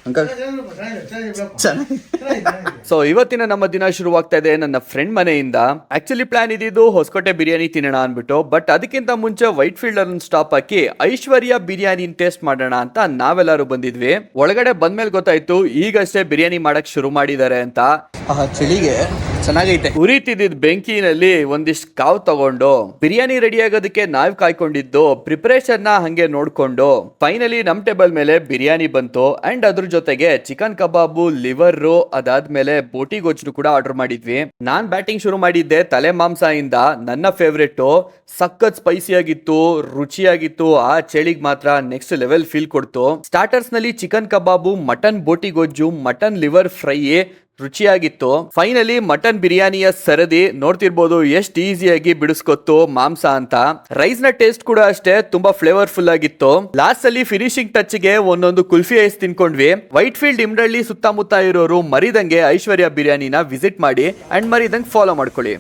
Uncle so ಇವತ್ತಿನ ನಮ್ಮ ದಿನ ಶುರುವಾಗ್ತಾ ಇದೆ ನನ್ನ ಫ್ರೆಂಡ್ ಮನೆಯಿಂದ. ಆಕ್ಚುಲಿ ಪ್ಲಾನ್ ಇದ್ದಿದ್ದು ಹೊಸಕೋಟೆ ಬಿರಿಯಾನಿ ತಿನ್ನೋಣ ಅನ್ಬಿಟ್ಟು, ಬಟ್ ಅದಕ್ಕಿಂತ ಮುಂಚೆ ವೈಟ್ ಫೀಲ್ಡ್ ಅಲ್ಲಿ ಸ್ಟಾಪ್ ಹಾಕಿ ಐಶ್ವರ್ಯ ಬಿರಿಯಾನಿ ಟೇಸ್ಟ್ ಮಾಡೋಣ ಅಂತ ನಾವೆಲ್ಲರೂ ಬಂದಿದ್ವಿ. ಒಳಗಡೆ ಬಂದ್ಮೇಲೆ ಗೊತ್ತಾಯ್ತು ಈಗಷ್ಟೇ ಬಿರಿಯಾನಿ ಮಾಡಕ್ ಶುರು ಮಾಡಿದ್ದಾರೆ ಅಂತ. ಚಳಿಗೆ ಚೆನ್ನಾಗೈತೆ. ಉರಿತಿದ್ದ ಬೆಂಕಿನಲ್ಲಿ ಒಂದಿಷ್ಟು ಕಾವು ತಗೊಂಡು ಬಿರಿಯಾನಿ ರೆಡಿ ಆಗೋದಕ್ಕೆ ನಾವ್ ಕಾಯ್ಕೊಂಡಿದ್ದು ಪ್ರಿಪರೇಷನ್ ನ ಹಂಗೆ ನೋಡ್ಕೊಂಡು ಫೈನಲಿ ನಮ್ ಟೇಬಲ್ ಮೇಲೆ ಬಿರಿಯಾನಿ ಬಂತು. ಅಂಡ್ ಅದ್ರ ಜೊತೆಗೆ ಚಿಕನ್ ಕಬಾಬು, ಲಿವರ್, ಅದಾದ್ಮೇಲೆ ಬೋಟಿ ಗೊಜ್ಜು ಕೂಡ ಆರ್ಡರ್ ಮಾಡಿದ್ವಿ. ನಾನ್ ಬ್ಯಾಟಿಂಗ್ ಶುರು ಮಾಡಿದ್ದೆ ತಲೆ ಮಾಂಸ ಇಂದ. ನನ್ನ ಫೇವ್ರೆಟ್, ಸಖತ್ ಸ್ಪೈಸಿ ಆಗಿತ್ತು, ರುಚಿಯಾಗಿತ್ತು. ಆ ಚಳಿಗ್ ಮಾತ್ರ ನೆಕ್ಸ್ಟ್ ಲೆವೆಲ್ ಫೀಲ್ ಕೊಡ್ತು. ಸ್ಟಾರ್ಟರ್ಸ್ ನಲ್ಲಿ ಚಿಕನ್ ಕಬಾಬು, ಮಟನ್ ಬೋಟಿ ಗೊಜ್ಜು, ಮಟನ್ ಲಿವರ್ ಫ್ರೈ ರುಚಿಯಾಗಿತ್ತು. ಫೈನಲಿ ಮಟನ್ ಬಿರಿಯಾನಿಯ ಸರದಿ ನೋಡ್ತಿರ್ಬೋದು ಎಷ್ಟು ಈಸಿಯಾಗಿ ಬಿಡಿಸ್ಕೊತ್ತು ಮಾಂಸ ಅಂತ. ರೈಸ್ ನ ಟೇಸ್ಟ್ ಕೂಡ ಅಷ್ಟೇ ತುಂಬಾ ಫ್ಲೇವರ್ಫುಲ್ ಆಗಿತ್ತು. ಲಾಸ್ಟ್ ಅಲ್ಲಿ ಫಿನಿಶಿಂಗ್ ಟಚ್ ಗೆ ಒಂದೊಂದು ಕುಲ್ಫಿ ಐಸ್ ತಿನ್ಕೊಂಡ್ವಿ. ವೈಟ್ ಫೀಲ್ಡ್ ಇಮ್ರಳ್ಳಿ ಸುತ್ತಮುತ್ತ ಇರೋರು ಮರಿದಂಗೆ ಐಶ್ವರ್ಯ ಬಿರಿಯಾನಿನ ವಿಸಿಟ್ ಮಾಡಿ ಅಂಡ್ ಮರಿದಂಗೆ ಫಾಲೋ ಮಾಡ್ಕೊಳ್ಳಿ.